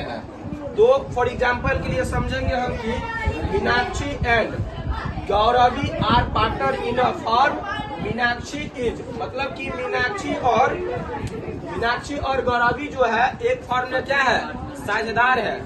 रहे हैं। तो फॉर एग्जाम्पल के लिए समझेंगे हम कि Meenakshi and Gauravi are partner in a firm Meenakshi is, मतलब कि मीनाक्षी और गौरवी जो है एक फॉर्म में क्या है, साझेदार है।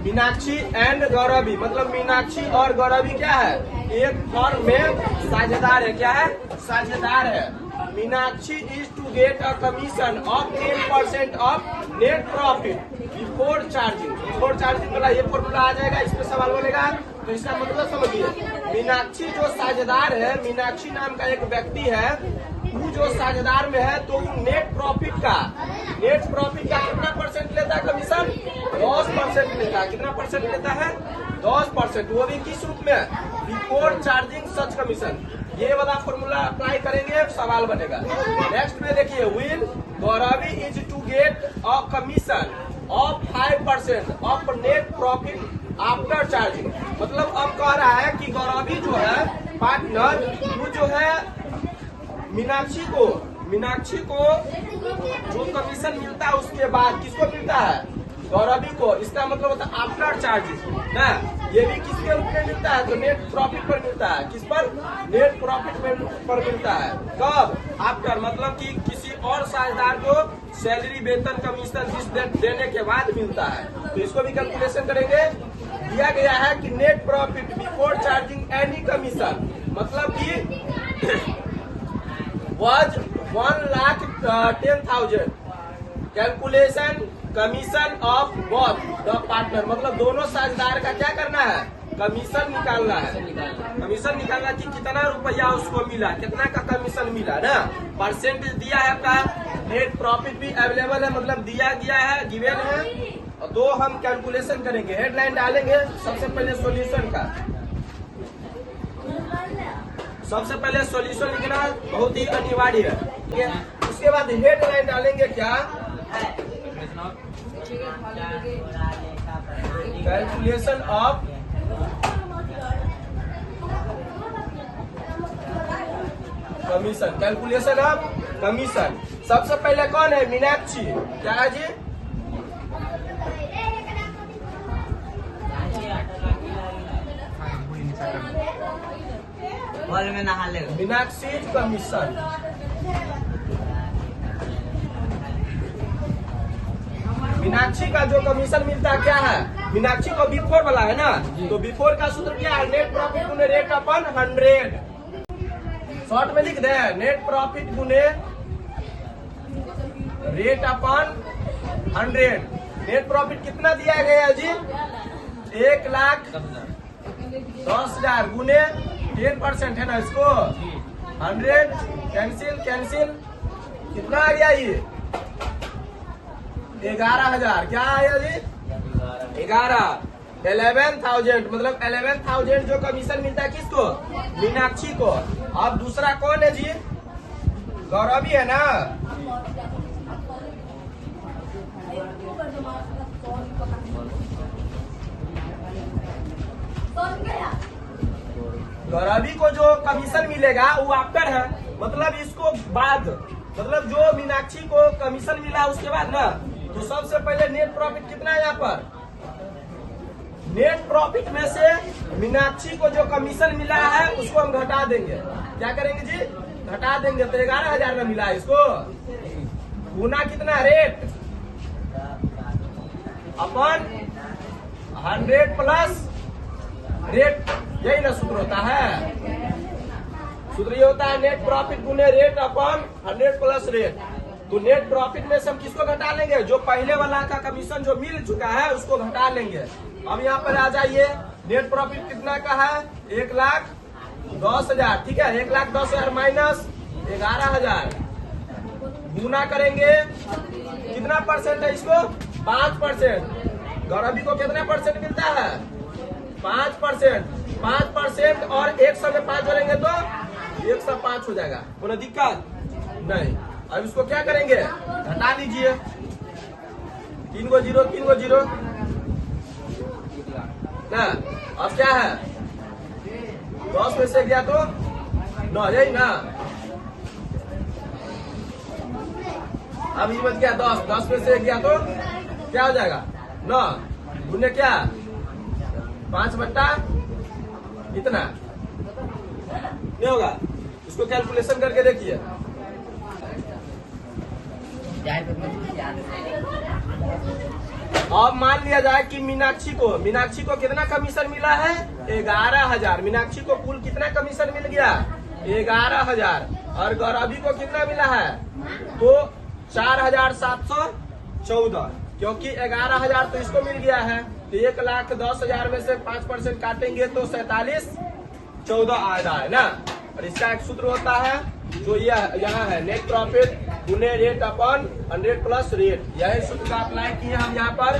मीनाक्षी एंड गौरवी मतलब मीनाक्षी और गौरवी क्या है, एक फॉर्म में साझेदार है। क्या है, साझेदार है। Meenakshi is to get a commission of 10% of net profit before charging. Before charging वाला ये फॉर्मूला आ जाएगा, इस पे सवाल बनेगा। तो इसका मतलब समझिए, मीनाक्षी जो साझेदार है, मीनाक्षी नाम का एक व्यक्ति है, वो जो साझेदार में है, तो नेट प्रॉफिट का कितना परसेंट लेता है कमीशन, 10% लेता है। कितना परसेंट लेता है, 10%। वो भी किस रूप में, बिफोर चार्जिंग सच कमीशन। ये वाला फॉर्मूला अप्लाई करेंगे, सवाल बनेगा। नेक्स्ट में देखिए, will Gauravi is to get a commission of 5% of net profit after charging. मतलब अब कह रहा है कि गौरवी जो है पार्टनर, वो जो है मीनाक्षी को जो कमीशन मिलता है उसके बाद किसको मिलता है, गौरवी को। इसका मतलब होता है आफ्टर चार्जेस ना। ये भी किसके रूप में मिलता है, तो नेट प्रॉफिट पर मिलता है। किस पर, नेट प्रॉफिट पर मिलता है। कब, आफ्टर, मतलब कि किसी और साझेदार को सैलरी, वेतन, कमीशन जिस देने के बाद मिलता है। तो इसको भी कैलकुलेशन करेंगे। दिया गया है कि net profit before charging any commission, मतलब कि was 1,10,000 calculation commission of both the partner, मतलब दोनों साझेदार का क्या करना है, कमीशन निकालना है। कमीशन निकालना कि कितना रुपया उसको मिला, कितना का कमीशन मिला ना। परसेंटेज दिया है आपका, नेट प्रॉफिट भी अवेलेबल है, मतलब दिया गया है, गिवन है। तो हम कैलकुलेशन करेंगे, हेडलाइन डालेंगे। सबसे पहले सॉल्यूशन का, सबसे पहले सॉल्यूशन लिखना बहुत ही अनिवार्य है। उसके बाद हेडलाइन डालेंगे क्या, calculation of commission. Calculation of commission. सबसे पहले कौन है, मीनाक्षी। क्या है जी, में नहा ले मीनाक्षी कमीशन। मीनाक्षी का जो कमीशन मिलता है क्या है, मीनाक्षी को बिफोर वाला है ना, तो बिफोर का सूत्र क्या है, नेट प्रॉफिट गुने रेट अपन 100। शॉर्ट में लिख दे, नेट प्रॉफिट गुने रेट अपन 100। नेट प्रॉफिट कितना दिया गया जी, 1,10,000 गुने 10% है ना, इसको 100 कैंसिल कितना आ गया ये, 11,000। क्या आया जी, 11,000 मतलब 11,000 जो कमीशन मिलता है किसको, मीनाक्षी को। अब दूसरा कौन है जी, गौरवी है ना। गौरवी को जो कमीशन मिलेगा वो आफ्टर है, मतलब इसको बाद, मतलब जो मीनाक्षी को कमीशन मिला उसके बाद ना। तो सबसे पहले नेट प्रॉफिट कितना है यहाँ पर, नेट प्रॉफिट में से मीनाक्षी को जो कमीशन मिला है उसको हम घटा देंगे। क्या करेंगे जी, घटा देंगे। तो 11,000 में मिला है, इसको गुना कितना, रेट अपन 100 प्लस रेट, यही ना सूत्र होता है। सूत्र ये होता है, नेट प्रॉफिट गुने रेट अपन 100 प्लस रेट। तो नेट प्रॉफिट में से हम किसको घटा लेंगे, जो पहले वाला का कमीशन जो मिल चुका है उसको घटा लेंगे। अब यहाँ पर आ जाइए, नेट प्रॉफिट कितना का है, 1,10,000। ठीक है, 1,10,000 माइनस 11,000 गुना करेंगे, कितना परसेंट है इसको, 5%। गौरवी को कितना परसेंट मिलता है, 5% और 100 में 5 जोड़ेंगे तो 105 हो जाएगा। कोई दिक्कत नहीं। अब इसको क्या करेंगे, घटा लीजिए, 3 गो जीरो ना। अब क्या है, 10 में से गया तो 9, यही ना। अब ये बच गया 10, 10 में से गया तो क्या हो जाएगा 9 गुने क्या 5 बट्टा इतना नहीं होगा। इसको कैलकुलेशन करके देखिए। अब मान लिया जाए कि मीनाक्षी को कितना कमीशन मिला है 11,000। मीनाक्षी को कुल कितना कमीशन मिल गया 11,000 और गौरवी को कितना मिला है तो 4,714, क्योंकि 11,000 तो इसको मिल गया है तो 1,10,000 में से 5% काटेंगे तो 47,14 आएगा है ना। और इसका एक सूत्र होता है जो यह यहाँ है नेट प्रॉफिट गुने रेट अपॉन 100 प्लस रेट। यही सूत्र का अप्लाई किए हम यहाँ पर।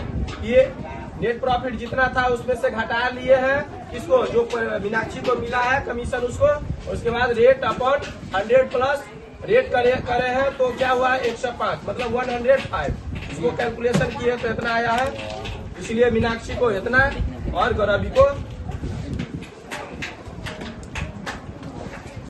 ये नेट प्रॉफिट जितना था उसमें से घटा लिए हैं इसको जो मीनाक्षी को मिला है कमीशन उसको, उसके बाद रेट अपॉन 100 प्लस रेट करे हैं तो क्या हुआ 105 मतलब 105। इसको कैलकुलेशन किए तो इतना आया है, इसलिए मीनाक्षी को इतना और गौरवी को